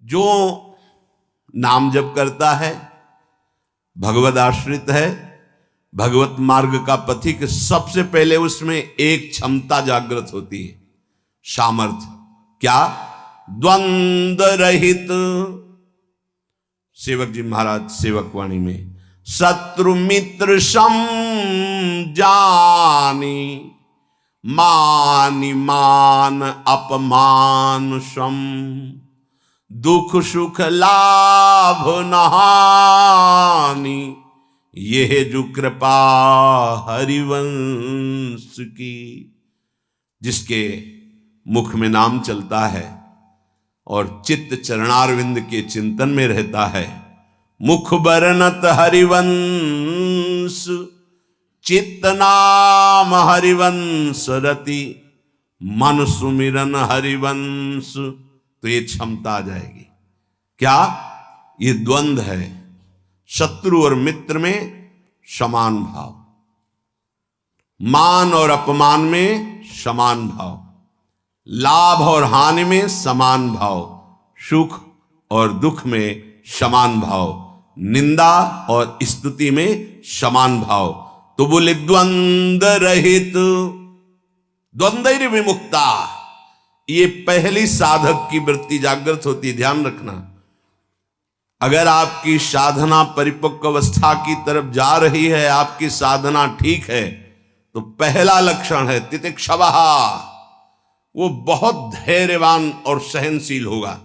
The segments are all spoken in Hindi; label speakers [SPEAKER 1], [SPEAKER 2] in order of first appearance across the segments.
[SPEAKER 1] जो नाम जप करता है, भगवद आश्रित है, भगवत मार्ग का पथिक, सबसे पहले उसमें एक क्षमता जागृत होती है, सामर्थ्य। क्या? द्वंद्व रहित। सेवक जी महाराज सेवक वाणी में, शत्रु मित्र सम जानी, मानि मान अपमान सम, दुख सुख लाभ नहानी, यह जो कृपा हरिवंश की। जिसके मुख में नाम चलता है और चित्त चरणारविंद के चिंतन में रहता है, मुख बरनत हरिवंश, चित्त नाम हरिवंश रति, मन सुमिरन हरिवंश। तो ये क्षमता आ जाएगी। क्या? ये द्वंद्व है, शत्रु और मित्र में समान भाव, मान और अपमान में समान भाव, लाभ और हानि में समान भाव, सुख और दुख में समान भाव, निंदा और स्तुति में समान भाव। तो बोले द्वंद्व रहित, द्वंद्व विमुक्ता। ये पहली साधक की वृत्ति जागृत होती है, ध्यान रखना। अगर आपकी साधना परिपक्व अवस्था की तरफ जा रही है, आपकी साधना ठीक है, तो पहला लक्षण है तितिक्षवः, वो बहुत धैर्यवान और सहनशील होगा।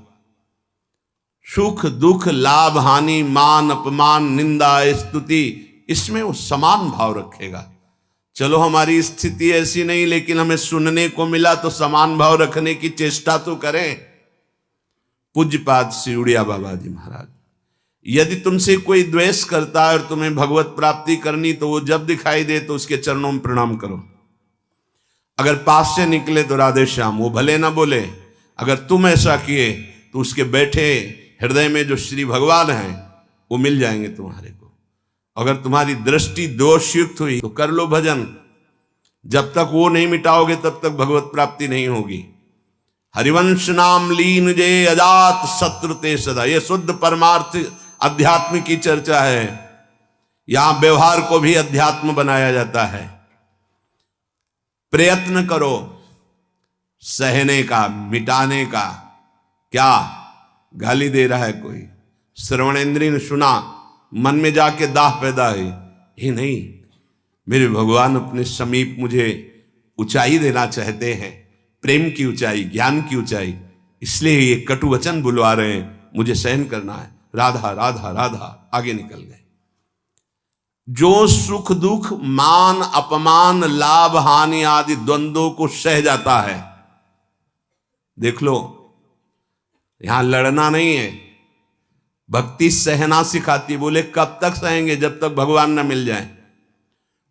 [SPEAKER 1] सुख दुख लाभ हानि मान अपमान निंदा स्तुति, इसमें वो समान भाव रखेगा। चलो हमारी स्थिति ऐसी नहीं, लेकिन हमें सुनने को मिला तो समान भाव रखने की चेष्टा तो करें। पूज्यपाद श्री उड़िया बाबा जी महाराज, यदि तुमसे कोई द्वेष करता है और तुम्हें भगवत प्राप्ति करनी, तो वो जब दिखाई दे तो उसके चरणों में प्रणाम करो। अगर पास से निकले तो राधे श्याम, वो भले ना बोले। अगर तुम ऐसा किए तो उसके बैठे हृदय में जो श्री भगवान हैं वो मिल जाएंगे तुम्हारे को। अगर तुम्हारी दृष्टि दोषयुक्त हुई तो कर लो भजन। जब तक वो नहीं मिटाओगे तब तक भगवत प्राप्ति नहीं होगी। हरिवंश नाम लीन जे अजात शत्रु ते सदा, ये शुद्ध परमार्थ अध्यात्म की चर्चा है। यहां व्यवहार को भी अध्यात्म बनाया जाता है। प्रयत्न करो सहने का, मिटाने का। क्या गाली दे रहा है कोई, श्रवणेंद्रिय ने सुना, मन में जाके दाह पैदा है, ये नहीं, मेरे भगवान अपने समीप मुझे ऊंचाई देना चाहते हैं, प्रेम की ऊंचाई, ज्ञान की ऊंचाई, इसलिए ये कटु वचन बुलवा रहे हैं, मुझे सहन करना है। राधा राधा राधा, आगे निकल गए। जो सुख दुख मान अपमान लाभ हानि आदि द्वंद्वों को सह जाता है, देख लो, यहां लड़ना नहीं है, भक्ति सहना सिखाती। बोले कब तक सहेंगे? जब तक भगवान न मिल जाए।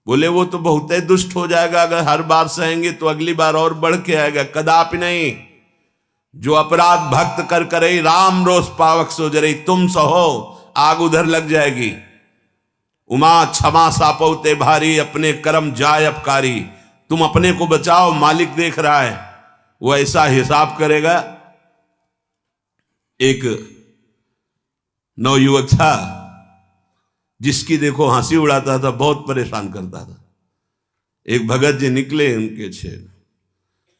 [SPEAKER 1] बोले वो तो बहुत ही दुष्ट हो जाएगा, अगर हर बार सहेंगे तो अगली बार और बढ़ के आएगा। कदापि नहीं। जो अपराध भक्त कर करे राम रोष पावक सो जरे, तुम सहो आग उधर लग जाएगी। उमा क्षमा सापौते भारी, अपने कर्म जाय अपकारी। तुम अपने को बचाओ, मालिक देख रहा है, वो ऐसा हिसाब करेगा। एक नवयुवक था जिसकी देखो हंसी उड़ाता था, बहुत परेशान करता था। एक भगत जी निकले उनके छेद,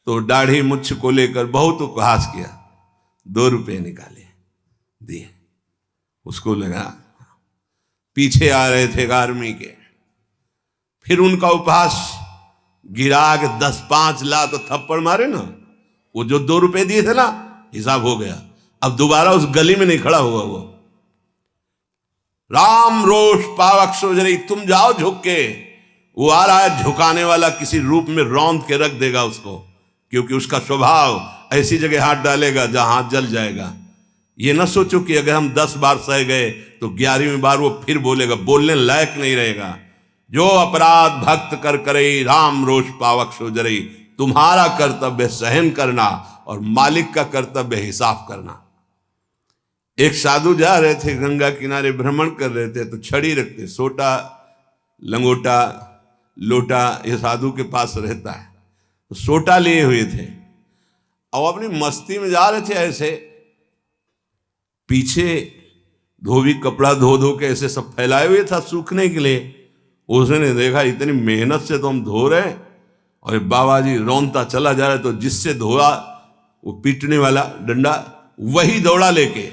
[SPEAKER 1] तो दाढ़ी मुछ को लेकर बहुत उपहास किया। 2 रुपए निकाले, दिए। उसको लगा पीछे आ रहे थे आर्मी के, फिर उनका उपहास गिरा के 10-5 ला तो थप्पड़ मारे ना। वो जो 2 रुपए दिए थे ना, हिसाब हो गया। अब दोबारा उस गली में नहीं खड़ा हुआ वो। राम रोष पावक सोजरी, तुम जाओ झुक के। वो आ रहा है झुकाने वाला, किसी रूप में रौंद के रख देगा उसको, क्योंकि उसका स्वभाव ऐसी जगह हाथ डालेगा जहां हाथ जल जाएगा। ये ना सोचो कि अगर हम 10 बार सह गए तो 11वीं बार वो फिर बोलेगा, बोलने लायक नहीं रहेगा। जो अपराध भक्त कर करे राम रोष पावक सोजरी, तुम्हारा कर्तव्य सहन करना और मालिक का कर्तव्य हिसाब करना। एक साधु जा रहे थे, गंगा किनारे भ्रमण कर रहे थे, तो छड़ी रखते, सोटा लंगोटा लोटा ये साधु के पास रहता है, तो सोटा लिए हुए थे और अपनी मस्ती में जा रहे थे। ऐसे पीछे धोबी कपड़ा धो धो के ऐसे सब फैलाए हुए था सूखने के लिए। उसने देखा इतनी मेहनत से तो हम धो रहे हैं और बाबा जी रौनता चला जा रहा है, तो जिससे धोआ वो पीटने वाला डंडा वही दौड़ा लेके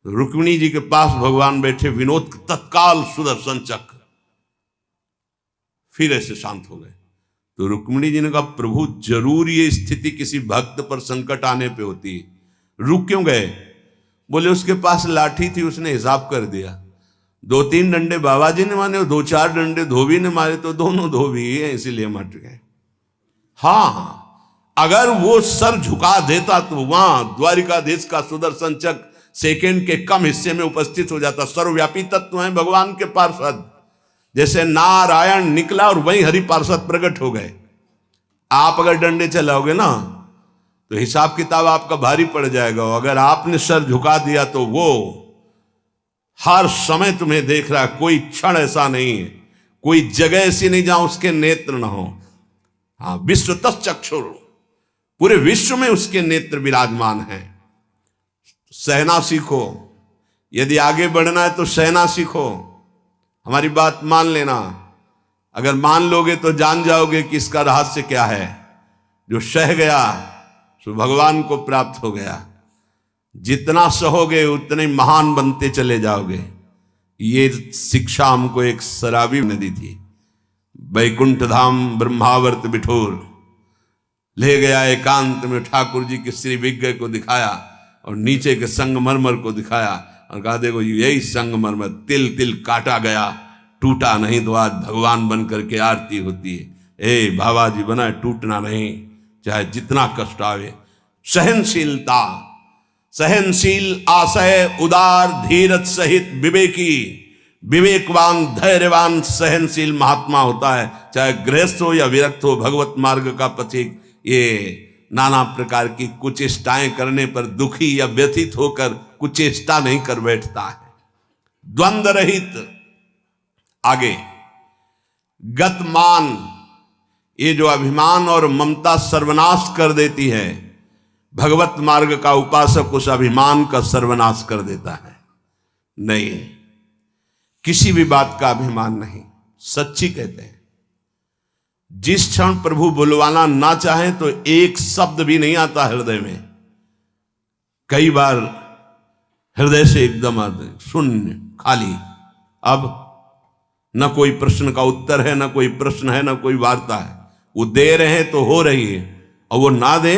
[SPEAKER 1] रुक्मिणी जी के पास भगवान बैठे, विनोद तत्काल सुदर्शन चक्र, फिर ऐसे शांत हो गए। तो रुक्मिणी जी ने कहा प्रभु जरूर ये स्थिति किसी भक्त पर संकट आने पे होती है, रुक क्यों गए? बोले उसके पास लाठी थी, उसने हिसाब कर दिया, 2-3 डंडे बाबा जी ने मारे और 2-4 डंडे धोबी ने मारे, तो दोनों धोबी ही है इसीलिए मट गए। हाँ, अगर वो सर झुका देता तो वहां द्वारिकाधीश का सुदर्शन चक्र सेकंड के कम हिस्से में उपस्थित हो जाता। सर्वव्यापी तत्व है भगवान के पार्षद, जैसे नारायण निकला और वहीं हरि पार्षद प्रकट हो गए। आप अगर डंडे चलाओगे ना तो हिसाब किताब आपका भारी पड़ जाएगा। अगर आपने सर झुका दिया तो वो हर समय तुम्हें देख रहा है, कोई क्षण ऐसा नहीं है, कोई जगह ऐसी नहीं जहां उसके नेत्र ना हो। हाँ, विश्व तच्चक्षुर, पूरे विश्व में उसके नेत्र विराजमान हैं। सहना सीखो, यदि आगे बढ़ना है तो सहना सीखो। हमारी बात मान लेना, अगर मान लोगे तो जान जाओगे कि इसका रहस्य क्या है। जो सह गया तो भगवान को प्राप्त हो गया। जितना सहोगे उतने महान बनते चले जाओगे। ये शिक्षा हमको एक शराबी ने दी थी। बैकुंठ धाम ब्रह्मावर्त बिठोर ले गया, एकांत में ठाकुर जी के श्री विग्रह को दिखाया और नीचे के संगमरमर को दिखाया और कहा देखो यही संगमरमर तिल तिल काटा गया, टूटा नहीं, तो आज भगवान बन करके आरती होती है। ए बाबा जी बना, टूटना नहीं, चाहे जितना कष्ट आवे। सहनशीलता, सहनशील, आशय, उदार, धीरज सहित विवेकी, विवेकवान, धैर्यवान, सहनशील महात्मा होता है, चाहे गृहस्थ हो या विरक्त हो, भगवत मार्ग का पथिक। ये नाना प्रकार की कुचेष्टाएं करने पर दुखी या व्यथित होकर कुचेष्टा नहीं कर बैठता है। द्वंद्व रहित। आगे गतमान, ये जो अभिमान और ममता सर्वनाश कर देती है, भगवत मार्ग का उपासक उस अभिमान का सर्वनाश कर देता है। नहीं, किसी भी बात का अभिमान नहीं। सच्ची कहते हैं, जिस क्षण प्रभु बुलवाना ना चाहे तो एक शब्द भी नहीं आता हृदय में। कई बार हृदय से एकदम शून्य, खाली। अब न कोई प्रश्न का उत्तर है, न कोई प्रश्न है, न कोई वार्ता है। वो दे रहे हैं तो हो रही है, और वो ना दे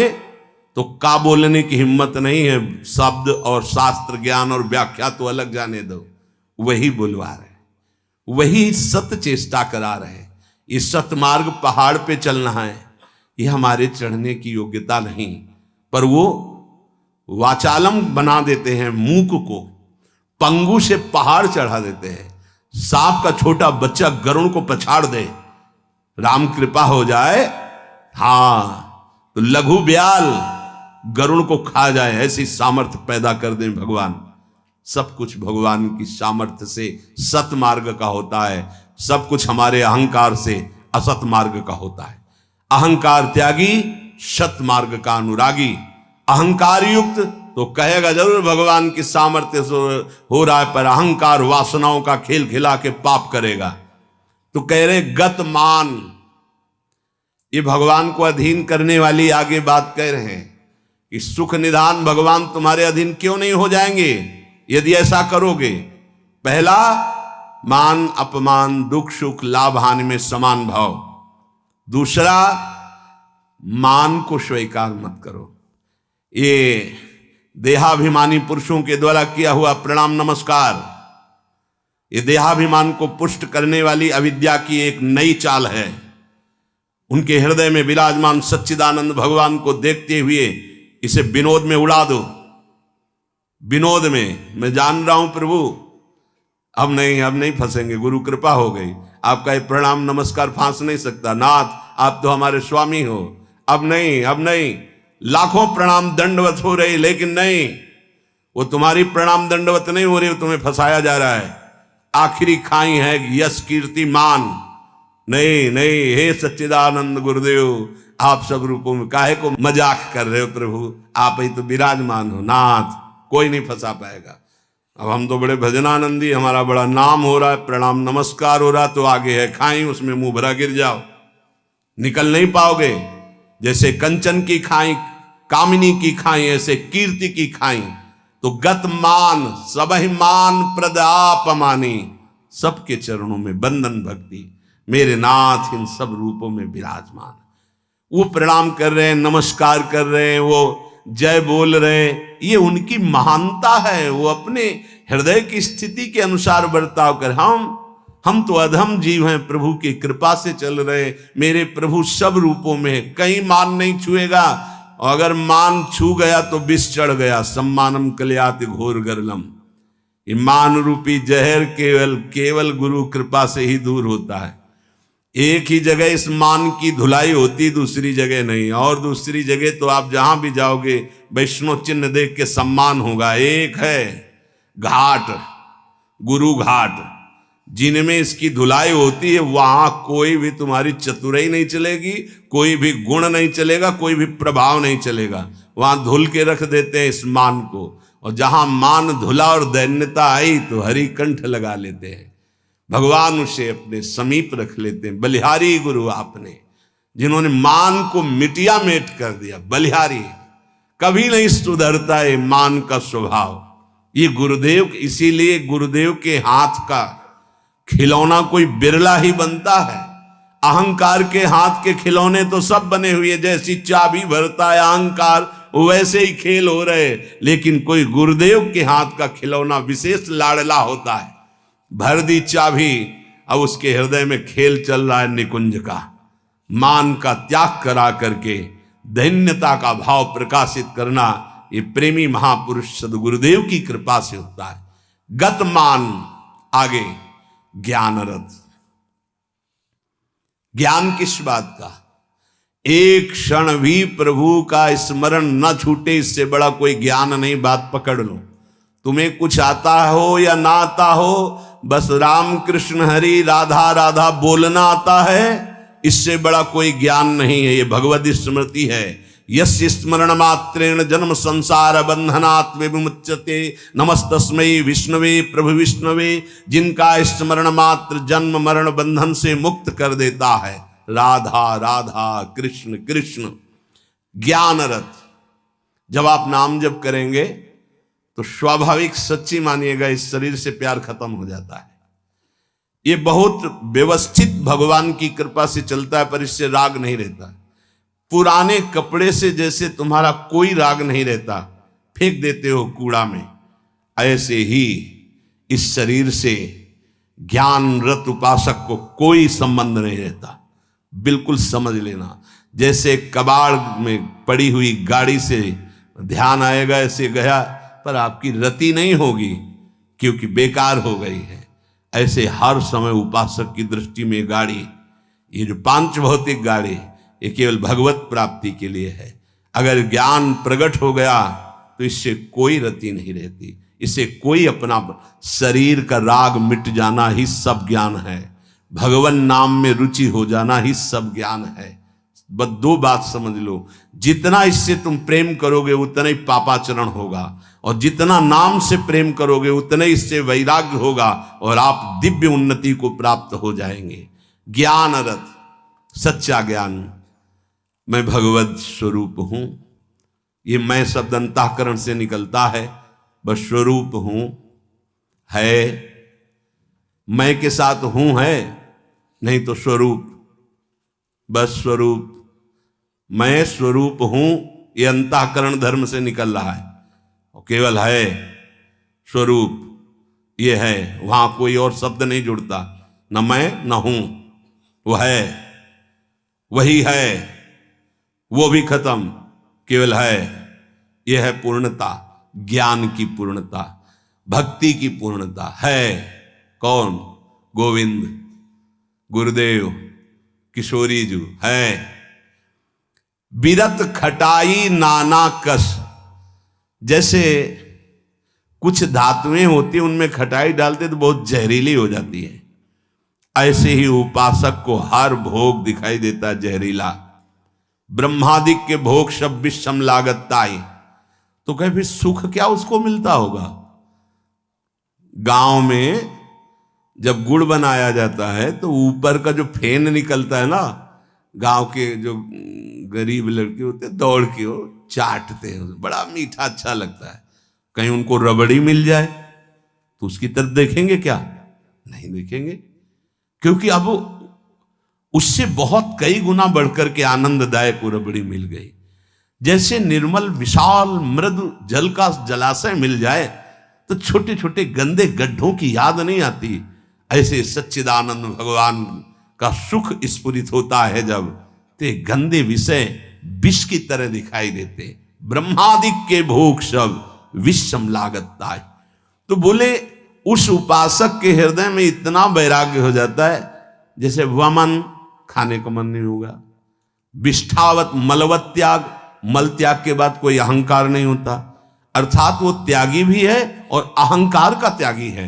[SPEAKER 1] तो का बोलने की हिम्मत नहीं है। शब्द और शास्त्र ज्ञान और व्याख्या तो अलग जाने दो, वही बुलवा रहे, वही सत्य चेष्टा करा रहे। इस सत्य मार्ग पहाड़ पे चलना है, ये हमारे चढ़ने की योग्यता नहीं, पर वो वाचालम बना देते हैं। मूक को पंगु से पहाड़ चढ़ा देते हैं। सांप का छोटा बच्चा गरुड़ को पछाड़ दे, राम कृपा हो जाए, हाँ, तो लघु ब्याल गरुड़ को खा जाए, ऐसी सामर्थ्य पैदा कर दें भगवान। सब कुछ भगवान की सामर्थ्य से सत मार्ग का होता है, सब कुछ हमारे अहंकार से असत मार्ग का होता है। अहंकार त्यागी, सत मार्ग का अनुरागी। अहंकार युक्त तो कहेगा जरूर भगवान की सामर्थ्य से हो रहा है, पर अहंकार वासनाओं का खेल खिला के पाप करेगा। तो कह रहे गतमान, ये भगवान को अधीन करने वाली आगे बात कह रहे हैं कि सुख निधान भगवान तुम्हारे अधीन क्यों नहीं हो जाएंगे यदि ऐसा करोगे। पहला, मान अपमान, दुख सुख, लाभ हानि में समान भाव। दूसरा, मान को स्वीकार मत करो। ये देहाभिमानी पुरुषों के द्वारा किया हुआ प्रणाम नमस्कार, ये देहाभिमान को पुष्ट करने वाली अविद्या की एक नई चाल है। उनके हृदय में विराजमान सच्चिदानंद भगवान को देखते हुए इसे विनोद में उड़ा दो। विनोद में, मैं जान रहा हूं प्रभु, अब नहीं फंसेंगे, गुरु कृपा हो गई। आपका ये प्रणाम नमस्कार फांस नहीं सकता, नाथ आप तो हमारे स्वामी हो। अब नहीं, लाखों प्रणाम दंडवत हो रही, लेकिन नहीं, वो तुम्हारी प्रणाम दंडवत नहीं हो रही, तुम्हें फंसाया जा रहा है। आखिरी खाई है यश कीर्ति मान। नहीं, हे सच्चिदानंद गुरुदेव, आप सब रूपों में काहे को मजाक कर रहे हो प्रभु, आप ही तो विराजमान हो। नाथ कोई नहीं फंसा पाएगा। अब हम तो बड़े भजनानंदी, हमारा बड़ा नाम हो रहा है, प्रणाम नमस्कार हो रहा, तो आगे है खाई, उसमें मुंह भरा गिर जाओ, निकल नहीं पाओगे। जैसे कंचन की खाई, कामिनी की खाई, ऐसे कीर्ति की खाई। तो गत मान सबहि मान प्रद आप मानी, सबके चरणों में बंधन भक्ति, मेरे नाथ इन सब रूपों में विराजमान। वो प्रणाम कर रहे हैं, नमस्कार कर रहे हैं, वो जय बोल रहे हैं, ये उनकी महानता है। वो अपने हृदय की स्थिति के अनुसार बर्ताव कर, हम तो अधम जीव हैं, प्रभु की कृपा से चल रहे। मेरे प्रभु सब रूपों में, कहीं मान नहीं छुएगा, और अगर मान छू गया तो विष चढ़ गया। सम्मानम कल्याति घोर गरलम, ये मान रूपी जहर केवल गुरु कृपा से ही दूर होता है। एक ही जगह इस मान की धुलाई होती, दूसरी जगह नहीं। और दूसरी जगह तो आप जहां भी जाओगे वैष्णव चिन्ह देख के सम्मान होगा। एक है घाट, गुरु घाट, जिनमें इसकी धुलाई होती है, वहां कोई भी तुम्हारी चतुराई नहीं चलेगी, कोई भी गुण नहीं चलेगा, कोई भी प्रभाव नहीं चलेगा। वहां धुल के रख देते हैं इस मान को, और जहां मान धुला और दैन्यता आई तो हरि कंठ लगा लेते हैं, भगवान उसे अपने समीप रख लेते हैं। बलिहारी गुरु आपने, जिन्होंने मान को मिटिया मेट कर दिया। बलिहारी कभी नहीं सुधरता है मान का स्वभाव। ये गुरुदेव, इसीलिए गुरुदेव के हाथ का खिलौना कोई बिरला ही बनता है। अहंकार के हाथ के खिलौने तो सब बने हुए, जैसी चाबी भरता है अहंकार, वैसे ही खेल हो रहे। लेकिन कोई गुरुदेव के हाथ का खिलौना विशेष लाडला होता है। भर दी चाबी, अब उसके हृदय में खेल चल रहा है निकुंज का। मान का त्याग करा करके दैन्यता का भाव प्रकाशित करना, ये प्रेमी महापुरुष सदगुरुदेव की कृपा से होता है। गत मान, आगे ज्ञान रथ। ज्ञान किस बात का? एक क्षण भी प्रभु का स्मरण न छूटे, इससे बड़ा कोई ज्ञान नहीं। बात पकड़ लो, तुम्हें कुछ आता हो या ना आता हो, बस राम कृष्ण हरि राधा राधा बोलना आता है, इससे बड़ा कोई ज्ञान नहीं है। ये भगवद स्मृति है। यस्य स्मरण मात्रेण जन्म संसार बंधनात् विमुच्यते, नमस्तस्मै विष्णवे प्रभु विष्णवे, जिनका स्मरण मात्र जन्म मरण बंधन से मुक्त कर देता है। राधा राधा कृष्ण कृष्ण। ज्ञान रथ, जब आप नाम जप करेंगे तो स्वाभाविक, सच्ची मानिएगा, इस शरीर से प्यार खत्म हो जाता है। ये बहुत व्यवस्थित भगवान की कृपा से चलता है, पर इससे राग नहीं रहता। पुराने कपड़े से जैसे तुम्हारा कोई राग नहीं रहता, फेंक देते हो कूड़ा में, ऐसे ही इस शरीर से ज्ञान रत उपासक को कोई संबंध नहीं रहता। बिल्कुल समझ लेना। जैसे कबाड़ में पड़ी हुई गाड़ी से ध्यान आएगा, ऐसे गया, पर आपकी रति नहीं होगी क्योंकि बेकार हो गई है। ऐसे हर समय उपासक की दृष्टि में गाड़ी, ये जो पांच भौतिक गाड़ी, ये केवल भगवत प्राप्ति के लिए है। अगर ज्ञान प्रकट हो गया तो इससे कोई रति नहीं रहती, इससे कोई अपना शरीर का राग मिट जाना ही सब ज्ञान है। भगवान नाम में रुचि हो जाना ही सब ज्ञान है। बस दो बात समझ लो, जितना इससे तुम प्रेम करोगे उतना ही पापाचरण होगा, और जितना नाम से प्रेम करोगे उतना ही इससे वैराग्य होगा, और आप दिव्य उन्नति को प्राप्त हो जाएंगे। ज्ञान रथ, सच्चा ज्ञान। मैं भगवत स्वरूप हूं, ये मैं शब्द अंतःकरण से निकलता है। बस स्वरूप हूं है, मैं के साथ हूं है नहीं तो स्वरूप, बस स्वरूप। मैं स्वरूप हूं, ये अंतःकरण धर्म से निकल रहा है, और केवल है स्वरूप, ये है। वहां कोई और शब्द नहीं जुड़ता, न मैं न हूं, वो है, वही है, वो भी खत्म, केवल है। यह है पूर्णता, ज्ञान की पूर्णता, भक्ति की पूर्णता है। कौन? गोविंद, गुरुदेव, किशोरी जी है। बिरत खटाई नाना कस, जैसे कुछ धातुएं होती, उनमें खटाई डालते तो बहुत जहरीली हो जाती है, ऐसे ही उपासक को हर भोग दिखाई देता जहरीला। ब्रह्मादिक के भोग सब विषम लागताई, तो कहे फिर सुख क्या उसको मिलता होगा? गांव में जब गुड़ बनाया जाता है तो ऊपर का जो फेन निकलता है ना, गांव के जो गरीब लड़के होते हैं दौड़ के वो चाटते हैं, बड़ा मीठा अच्छा लगता है। कहीं उनको रबड़ी मिल जाए तो उसकी तरफ देखेंगे क्या? नहीं देखेंगे, क्योंकि अब उससे बहुत कई गुना बढ़कर के आनंददायक वो रबड़ी मिल गई। जैसे निर्मल विशाल मृदु जल का जलाशय मिल जाए तो छोटे छोटे गंदे गड्ढों की याद नहीं आती, ऐसे सच्चिदानंद भगवान का सुख स्फुरित होता है जब, ते गंदे विषय विष की तरह दिखाई देते। ब्रह्मादिक के भोग सब विषम लागत आए। तो बोले उस उपासक के हृदय में इतना वैराग्य हो जाता है जैसे वमन, खाने का मन नहीं होगा, विष्ठावत मलवत त्याग, मल त्याग के बाद कोई अहंकार नहीं होता, अर्थात वो त्यागी भी है और अहंकार का त्यागी है।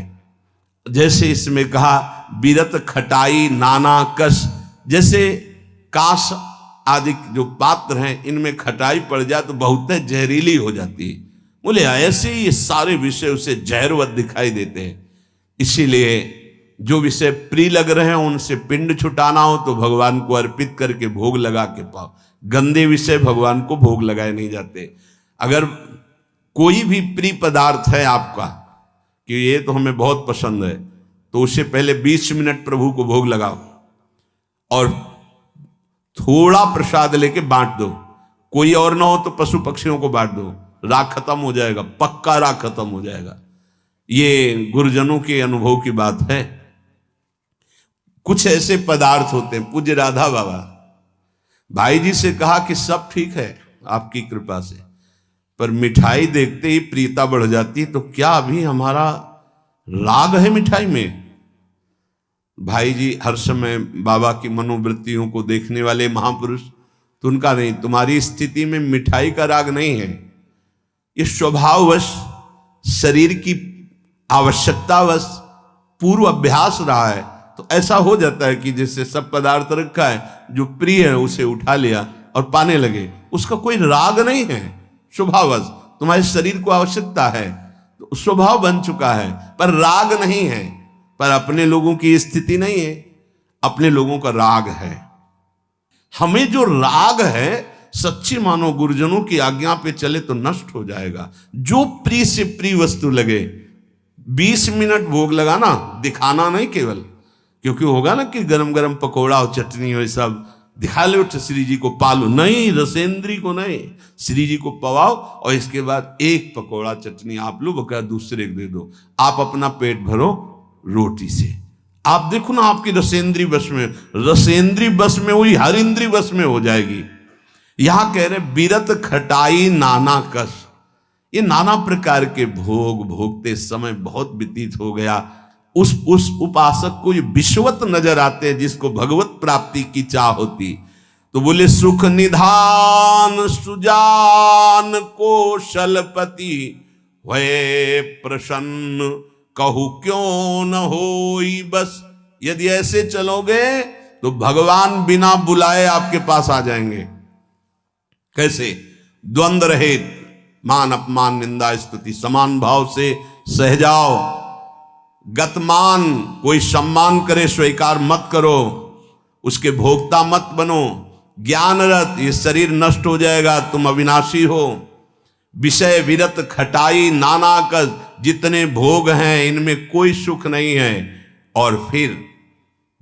[SPEAKER 1] जैसे इसमें कहा बीरत खटाई नाना कस, जैसे काश आदि जो पात्र हैं इनमें खटाई पड़ जाए तो बहुत जहरीली हो जाती है। बोले ऐसे ही ये सारे विषय उसे जहरवत दिखाई देते हैं। इसीलिए जो विषय प्रिय लग रहे हैं उनसे पिंड छुटाना हो तो भगवान को अर्पित करके भोग लगा के पाओ। गंदे विषय भगवान को भोग लगाए नहीं जाते। अगर कोई भी प्रिय पदार्थ है आपका कि ये तो हमें बहुत पसंद है, तो उससे पहले 20 मिनट प्रभु को भोग लगाओ और थोड़ा प्रसाद लेके बांट दो। कोई और ना हो तो पशु पक्षियों को बांट दो, राग खत्म हो जाएगा, पक्का राग खत्म हो जाएगा। ये गुरुजनों के अनुभव की बात है। कुछ ऐसे पदार्थ होते हैं, पूज्य राधा बाबा भाई जी से कहा कि सब ठीक है आपकी कृपा से, पर मिठाई देखते ही प्रियता बढ़ जाती, तो क्या अभी हमारा राग है मिठाई में? भाई जी हर समय बाबा की मनोवृत्तियों को देखने वाले महापुरुष, तो उनका नहीं, तुम्हारी स्थिति में मिठाई का राग नहीं है, ये स्वभाववश शरीर की आवश्यकतावश पूर्व अभ्यास रहा है। तो ऐसा हो जाता है कि जैसे सब पदार्थ रखा है, जो प्रिय है उसे उठा लिया और पाने लगे, उसका कोई राग नहीं है, स्वभाववश तुम्हारे शरीर को आवश्यकता है तो स्वभाव बन चुका है, पर राग नहीं है। पर अपने लोगों की स्थिति नहीं है, अपने लोगों का राग है। हमें जो राग है सच्ची मानो गुरुजनों की आज्ञा पे चले तो नष्ट हो जाएगा। जो प्रिय से प्रिय वस्तु लगे 20 मिनट भोग लगाना, दिखाना नहीं केवल, क्योंकि होगा ना कि गरम गरम पकौड़ा और चटनी और सब दिखा लो तो श्री जी को पालो, नहीं, रसेंद्री को नहीं, श्री जी को पवाओ और इसके बाद एक पकौड़ा चटनी आप लो, बकाया दूसरे को दे दो, आप अपना पेट भरो रोटी से। आप देखो ना आपकी रसेंद्री बस में, रसेंद्री बस में हुई हर इंद्री बस में हो जाएगी। यहां कह रहे बीरत खटाई नाना कस, ये नाना प्रकार के भोग भोगते समय बहुत व्यतीत हो गया। उस उपासक को ये विश्वत नजर आते हैं जिसको भगवत प्राप्ति की चाह होती। तो बोले सुख निधान सुजान कौशलपति वे प्रसन्न कहू क्यों न होई बस। यदि ऐसे चलोगे तो भगवान बिना बुलाए आपके पास आ जाएंगे। कैसे? द्वंद्व रहित, मान अपमान निंदा स्तुति समान भाव से सह जाओ। गतमान, कोई सम्मान करे स्वीकार मत करो, उसके भोक्ता मत बनो। ज्ञानरत, ये शरीर नष्ट हो जाएगा, तुम अविनाशी हो। विषय विरत खटाई नाना कस, जितने भोग हैं इनमें कोई सुख नहीं है। और फिर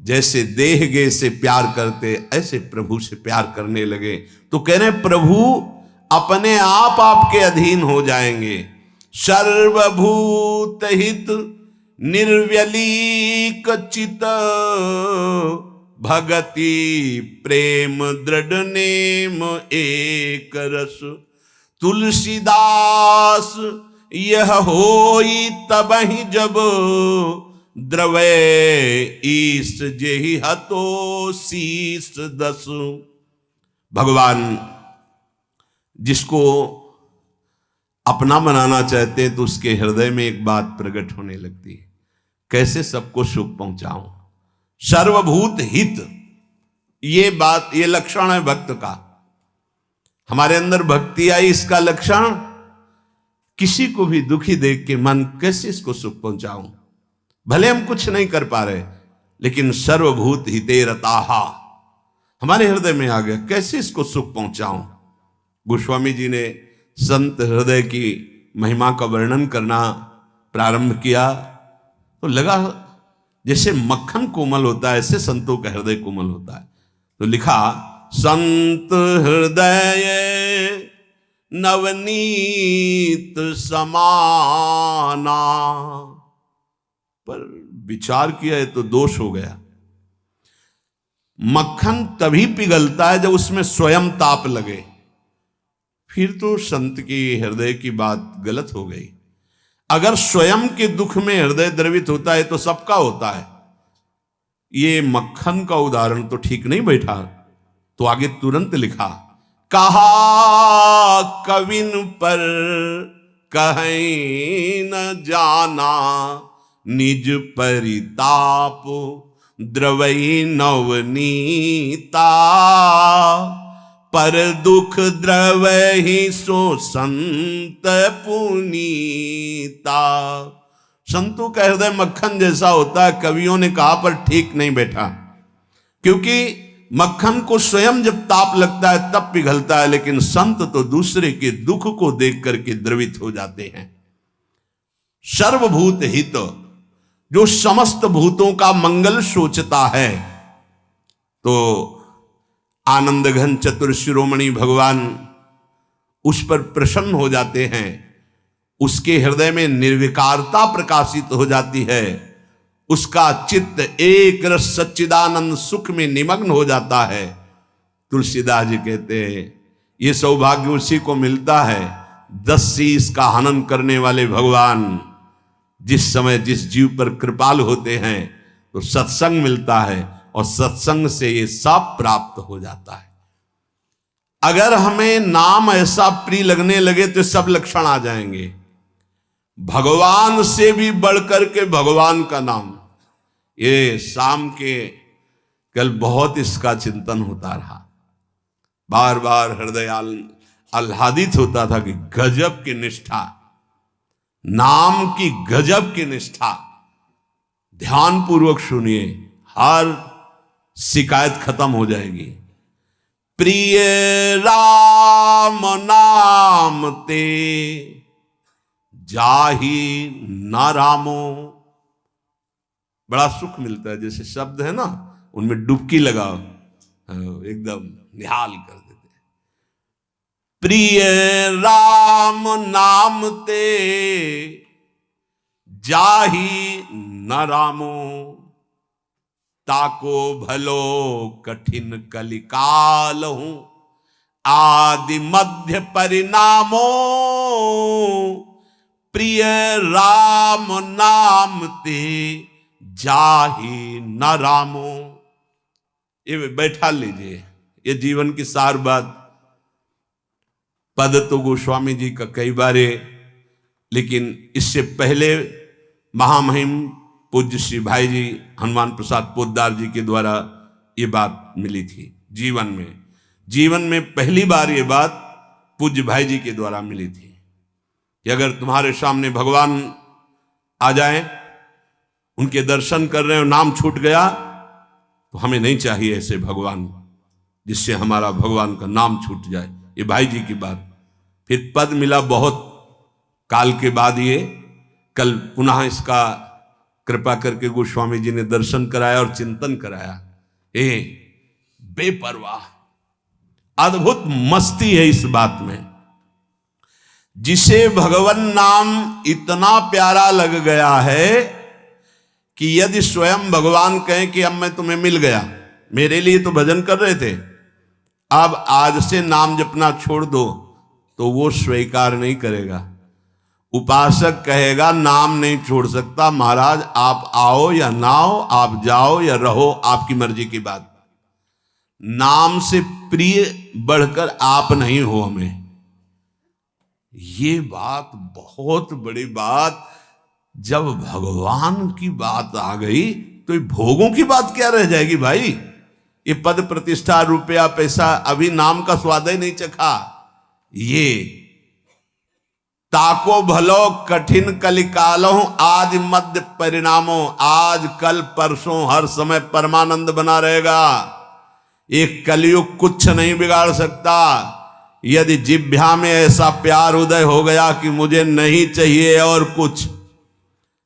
[SPEAKER 1] जैसे देह गे से प्यार करते ऐसे प्रभु से प्यार करने लगे। तो कह रहे प्रभु अपने आप आपके अधीन हो जाएंगे। सर्वभूत हित निर्व्यलीक चित भगति प्रेम दृढ़ नेम एक रस। तुलसीदास यह होई तबहि जब द्रवे ईश जेहि हतो शीस दस। भगवान जिसको अपना बनाना चाहते हैं तो उसके हृदय में एक बात प्रकट होने लगती है, कैसे सबको सुख पहुंचाऊं। सर्वभूत हित, ये बात, ये लक्षण है भक्त का। हमारे अंदर भक्ति आई, इसका लक्षण किसी को भी दुखी देख के मन कैसे इसको सुख पहुंचाऊं, भले हम कुछ नहीं कर पा रहे, लेकिन सर्वभूत हिते रताहा हमारे हृदय में आ गया, कैसे इसको सुख पहुंचाऊं। गोस्वामी जी ने संत हृदय की महिमा का वर्णन करना प्रारंभ किया तो लगा जैसे मक्खन कोमल होता है, ऐसे संतों का हृदय कोमल होता है। तो लिखा, संत हृदय नवनीत समाना, पर विचार किया है तो दोष हो गया। मक्खन तभी पिघलता है जब उसमें स्वयं ताप लगे, फिर तो संत की हृदय की बात गलत हो गई। अगर स्वयं के दुख में हृदय द्रवित होता है तो सबका होता है, ये मक्खन का उदाहरण तो ठीक नहीं बैठा। तो आगे तुरंत लिखा, कहा कविन पर कहीं न जाना, निज परिताप द्रवई नवनीता, पर दुख द्रवहि सो संत पुनीता। संतों का हृदय मक्खन जैसा होता है, कवियों ने कहा पर ठीक नहीं बैठा, क्योंकि मक्खन को स्वयं जब ताप लगता है तब पिघलता है, लेकिन संत तो दूसरे के दुख को देख करके द्रवित हो जाते हैं। सर्वभूत हित, जो समस्त भूतों का मंगल सोचता है, तो आनंद घन चतुर शिरोमणि भगवान उस पर प्रसन्न हो जाते हैं, उसके हृदय में निर्विकारता प्रकाशित हो जाती है, उसका चित्त एक रस सच्चिदानंद सुख में निमग्न हो जाता है। तुलसीदास जी कहते हैं, ये सौभाग्य उसी को मिलता है 10 शीश का हनन करने वाले भगवान जिस समय जिस जीव पर कृपाल होते हैं तो सत्संग मिलता है, और सत्संग से ये सब प्राप्त हो जाता है। अगर हमें नाम ऐसा प्रिय लगने लगे तो सब लक्षण आ जाएंगे। भगवान से भी बढ़कर के भगवान का नाम, ये शाम के कल बहुत इसका चिंतन होता रहा, बार बार हृदय आह्लादित होता था कि गजब की निष्ठा, नाम की गजब की निष्ठा। ध्यान पूर्वक सुनिए, हर शिकायत खत्म हो जाएगी। प्रिय राम नाम ते जाहि न रामो, बड़ा सुख मिलता है। जैसे शब्द है ना, उनमें डुबकी लगाओ, एकदम निहाल कर देते। प्रिय राम नाम ते जाहि न रामो, ताको भलो कठिन कलिकाल हूं, आदि मध्य परिणामो, प्रिय राम नाम ते जाहि न रामो। ये बैठा लीजिए, ये जीवन की सार बात। पद तो गोस्वामी जी का कई बार, लेकिन इससे पहले महामहिम पूज्य श्री भाई जी हनुमान प्रसाद पोद्दार जी के द्वारा ये बात मिली थी। जीवन में पहली बार ये बात पूज्य भाई जी के द्वारा मिली थी कि अगर तुम्हारे सामने भगवान आ जाए, उनके दर्शन कर रहे हो, नाम छूट गया, तो हमें नहीं चाहिए ऐसे भगवान जिससे हमारा भगवान का नाम छूट जाए। ये भाई जी की बात। फिर पद मिला बहुत काल के बाद, ये कल पुनः इसका कृपा करके गोस्वामी जी ने दर्शन कराया और चिंतन कराया। बेपरवाह, अद्भुत मस्ती है इस बात में। जिसे भगवान नाम इतना प्यारा लग गया है कि यदि स्वयं भगवान कहें कि अब मैं तुम्हें मिल गया, मेरे लिए तो भजन कर रहे थे, अब आज से नाम जपना छोड़ दो, तो वो स्वीकार नहीं करेगा। उपासक कहेगा नाम नहीं छोड़ सकता, महाराज आप आओ या ना आओ, आप जाओ या रहो, आपकी मर्जी की बात। नाम से प्रिय बढ़कर आप नहीं हो हमें। ये बात बहुत बड़ी बात। जब भगवान की बात आ गई तो ये भोगों की बात क्या रह जाएगी भाई। ये पद प्रतिष्ठा रुपया पैसा, अभी नाम का स्वाद ही नहीं चखा। ये ताको भलो कठिन कलिकालो आज मध्य परिणामों। आज कल परसों हर समय परमानंद बना रहेगा। एक कलयुग कुछ नहीं बिगाड़ सकता। यदि जिह्वा में ऐसा प्यार उदय हो गया कि मुझे नहीं चाहिए और कुछ,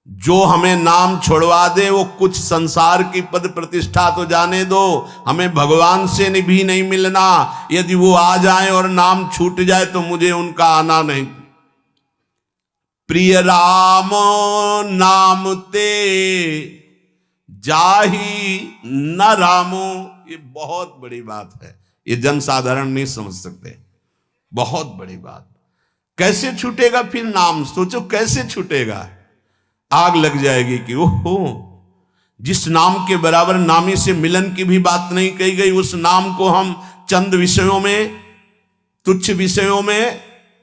[SPEAKER 1] जो हमें नाम छोड़वा दे वो कुछ संसार की पद प्रतिष्ठा तो जाने दो, हमें भगवान से भी नहीं मिलना। यदि वो आ जाए और नाम छूट जाए तो मुझे उनका आना नहीं। प्रिय राम नाम ते जाही न रामो। ये बहुत बड़ी बात है, ये जनसाधारण नहीं समझ सकते। बहुत बड़ी बात। कैसे छूटेगा फिर नाम? सोचो कैसे छूटेगा। आग लग जाएगी कि ओहो, जिस नाम के बराबर नामी से मिलन की भी बात नहीं कही गई, उस नाम को हम चंद विषयों में, तुच्छ विषयों में,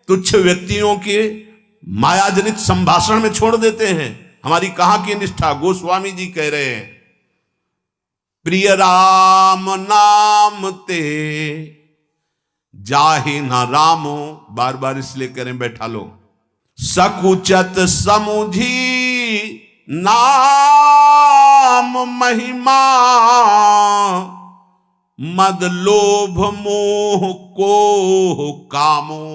[SPEAKER 1] तुच्छ व्यक्तियों के मायाजनित संभाषण में छोड़ देते हैं। हमारी कहां की निष्ठा? गोस्वामी जी कह रहे हैं, प्रिय राम नाम ते जाहि न रामो। बार बार इसलिए करें, बैठा लो। सकुचत समुझी नाम महिमा, मद लोभ मोह को कामो।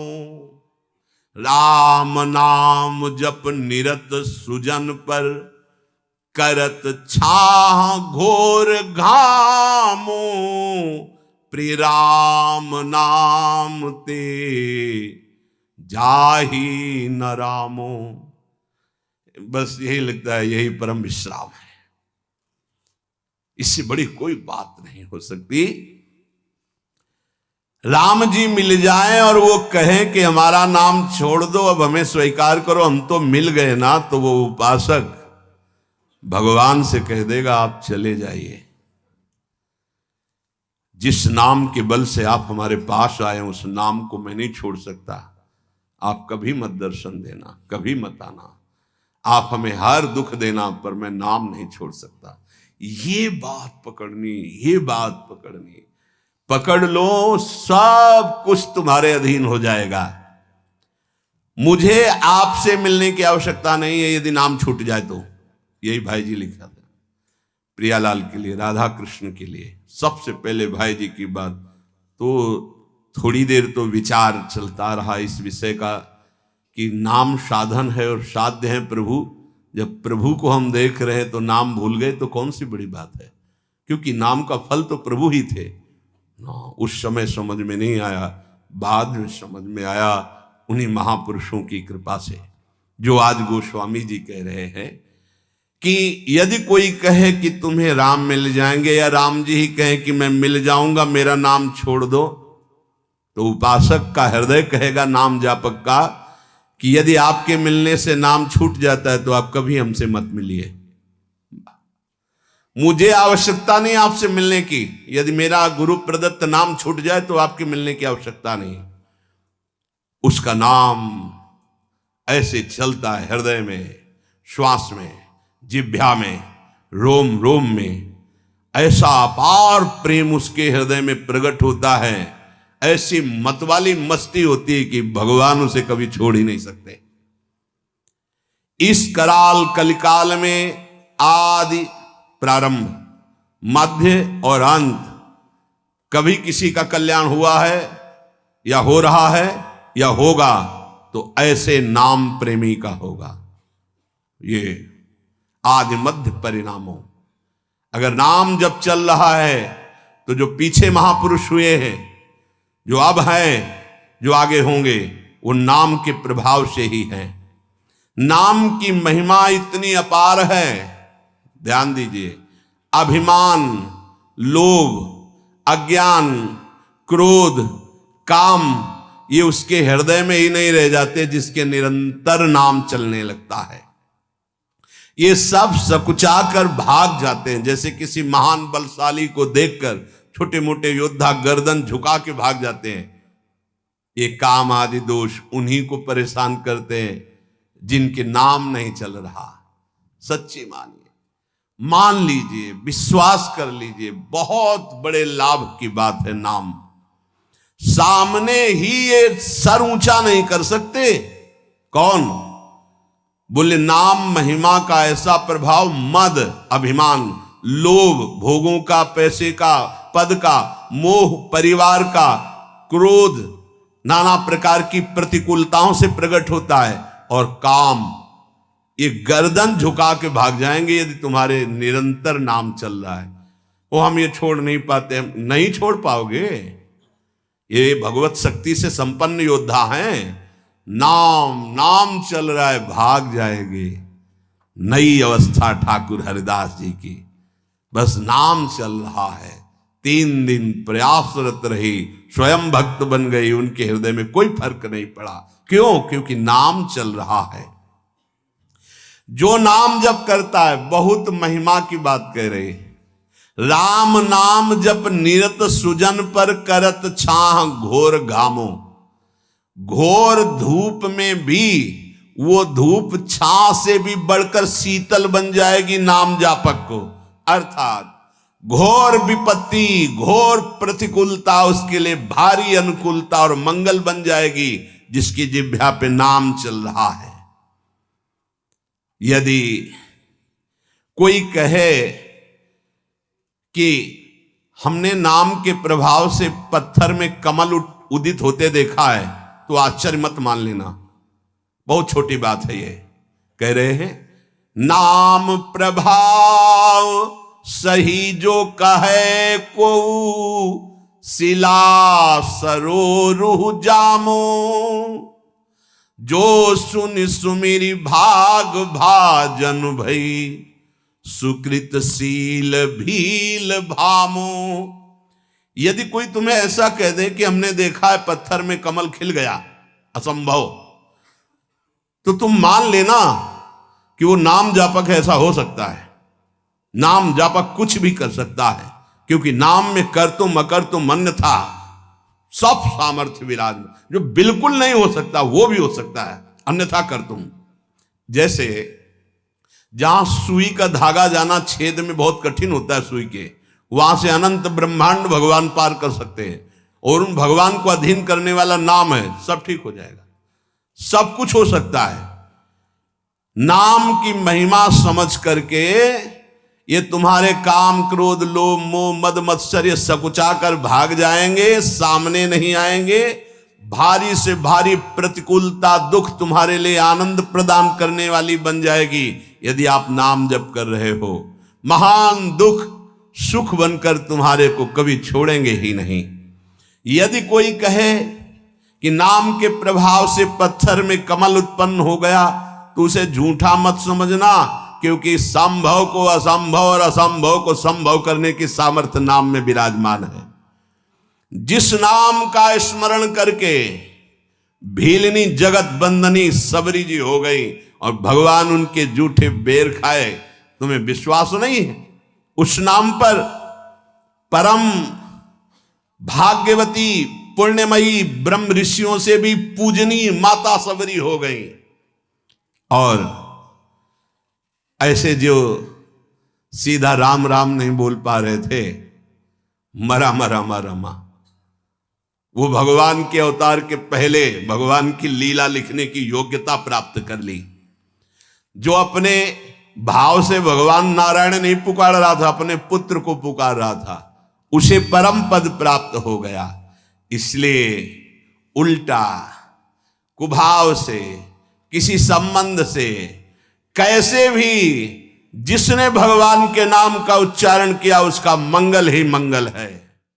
[SPEAKER 1] राम नाम जप निरत सुजन पर, करत छाह घोर घामो। प्रिय राम नाम ते जाही न रामो। बस यही लगता है, यही परम विश्राम है। इससे बड़ी कोई बात नहीं हो सकती। राम जी मिल जाएं और वो कहें कि हमारा नाम छोड़ दो, अब हमें स्वीकार करो, हम तो मिल गए ना, तो वो उपासक भगवान से कह देगा आप चले जाइए। जिस नाम के बल से आप हमारे पास आए उस नाम को मैं नहीं छोड़ सकता। आप कभी मत दर्शन देना, कभी मत आना, आप हमें हर दुख देना, पर मैं नाम नहीं छोड़ सकता। ये बात पकड़नी, ये बात पकड़नी। पकड़ लो, सब कुछ तुम्हारे अधीन हो जाएगा। मुझे आपसे मिलने की आवश्यकता नहीं है यदि नाम छूट जाए तो। यही भाई जी लिखा था प्रियालाल के लिए, राधा कृष्ण के लिए। सबसे पहले भाई जी की बात तो थोड़ी देर तो विचार चलता रहा इस विषय का कि नाम साधन है और साध्य है प्रभु। जब प्रभु को हम देख रहे हैं तो नाम भूल गए तो कौन सी बड़ी बात है, क्योंकि नाम का फल तो प्रभु ही थे ना। उस समय समझ में नहीं आया, बाद में समझ में आया उन्हीं महापुरुषों की कृपा से, जो आज गोस्वामी जी कह रहे हैं कि यदि कोई कहे कि तुम्हें राम मिल जाएंगे, या राम जी ही कहें कि मैं मिल जाऊंगा, मेरा नाम छोड़ दो, तो उपासक का हृदय कहेगा, नाम जापक का, कि यदि आपके मिलने से नाम छूट जाता है तो आप कभी हमसे मत मिलिए। मुझे आवश्यकता नहीं आपसे मिलने की। यदि मेरा गुरु प्रदत्त नाम छूट जाए तो आपके मिलने की आवश्यकता नहीं। उसका नाम ऐसे चलता है हृदय में, श्वास में, जिह्वा में, रोम रोम में। ऐसा अपार प्रेम उसके हृदय में प्रकट होता है, ऐसी मतवाली मस्ती होती है कि भगवान उसे कभी छोड़ ही नहीं सकते। इस कराल कलिकाल में आदि, प्रारंभ, मध्य और अंत, कभी किसी का कल्याण हुआ है या हो रहा है या होगा तो ऐसे नाम प्रेमी का होगा। ये आदि मध्य परिणामों। अगर नाम जब चल रहा है तो जो पीछे महापुरुष हुए हैं, जो अब हैं, जो आगे होंगे, वो नाम के प्रभाव से ही हैं। नाम की महिमा इतनी अपार है, ध्यान दीजिए। अभिमान, लोभ, अज्ञान, क्रोध, काम, ये उसके हृदय में ही नहीं रह जाते जिसके निरंतर नाम चलने लगता है। ये सब सकुचा कर भाग जाते हैं। जैसे किसी महान बलशाली को देखकर छोटे मोटे योद्धा गर्दन झुका के भाग जाते हैं। ये काम आदि दोष उन्हीं को परेशान करते हैं जिनके नाम नहीं चल रहा। सच्ची मानिए, मान लीजिए, विश्वास कर लीजिए, बहुत बड़े लाभ की बात है नाम। सामने ही ये सर ऊंचा नहीं कर सकते, कौन? बोले नाम महिमा का ऐसा प्रभाव, मद अभिमान, लोभ भोगों का, पैसे का, पद का, मोह परिवार का, क्रोध नाना प्रकार की प्रतिकूलताओं से प्रकट होता है, और काम, ये गर्दन झुका के भाग जाएंगे यदि तुम्हारे निरंतर नाम चल रहा है। वो हम ये छोड़ नहीं पाते, नहीं छोड़ पाओगे। ये भगवत शक्ति से संपन्न योद्धा हैं। नाम नाम चल रहा है, भाग जाएंगे। नई अवस्था ठाकुर हरिदास जी की, बस नाम चल रहा है। 3 दिन प्रयासरत रही, स्वयं भक्त बन गई, उनके हृदय में कोई फर्क नहीं पड़ा। क्यों? क्योंकि नाम चल रहा है। जो नाम जप करता है, बहुत महिमा की बात कह रहे, राम नाम जप निरत सुजन पर करत छाह घोर घामो। घोर धूप में भी वो धूप छाह से भी बढ़कर शीतल बन जाएगी नाम जापक को। अर्थात घोर विपत्ति, घोर प्रतिकूलता उसके लिए भारी अनुकूलता और मंगल बन जाएगी, जिसकी जिह्वा पे नाम चल रहा है। यदि कोई कहे कि हमने नाम के प्रभाव से पत्थर में कमल उदित होते देखा है, तो आश्चर्य मत मान लेना, बहुत छोटी बात है ये। कह रहे हैं नाम प्रभाव सही जो कहे को, शिला सरोरुह जामो। जो सुन सुमिरी भाग भाजन भई, सुकृत शील भील भामो। यदि कोई तुम्हें ऐसा कह दे कि हमने देखा है पत्थर में कमल खिल गया, असंभव, तो तुम मान लेना कि वो नाम जापक है, ऐसा हो सकता है। नाम जापक कुछ भी कर सकता है, क्योंकि नाम में कर तुम अकर तुम अन्य था, सब सामर्थ्य विराज। जो बिल्कुल नहीं हो सकता वो भी हो सकता है, अन्यथा कर तुम। जैसे जहां सुई का धागा जाना छेद में बहुत कठिन होता है सुई के, वहां से अनंत ब्रह्मांड भगवान पार कर सकते हैं, और उन भगवान को अधीन करने वाला नाम है, सब ठीक हो जाएगा। सब कुछ हो सकता है। नाम की महिमा समझ करके ये तुम्हारे काम क्रोध लोभ मोह मद मत्सर्य सकुचा कर भाग जाएंगे, सामने नहीं आएंगे। भारी से भारी प्रतिकूलता दुख तुम्हारे लिए आनंद प्रदान करने वाली बन जाएगी यदि आप नाम जप कर रहे हो। महान दुख सुख बनकर तुम्हारे को कभी छोड़ेंगे ही नहीं। यदि कोई कहे कि नाम के प्रभाव से पत्थर में कमल उत्पन्न हो गया, तो उसे झूठा मत समझना, क्योंकि संभव को असंभव और असंभव को संभव करने की सामर्थ्य नाम में विराजमान है। जिस नाम का स्मरण करके भीलनी जगत बंदनी सबरी जी हो गई और भगवान उनके जूठे बेर खाए, तुम्हें विश्वास नहीं है? उस नाम पर परम भाग्यवती पुण्यमयी ब्रह्म ऋषियों से भी पूजनीय माता सबरी हो गई। और ऐसे जो सीधा राम राम नहीं बोल पा रहे थे, मरा रमा, वो भगवान के अवतार के पहले भगवान की लीला लिखने की योग्यता प्राप्त कर ली। जो अपने भाव से भगवान नारायण नहीं पुकार रहा था, अपने पुत्र को पुकार रहा था, उसे परम पद प्राप्त हो गया। इसलिए उल्टा कुभाव से, किसी संबंध से, कैसे भी जिसने भगवान के नाम का उच्चारण किया उसका मंगल ही मंगल है।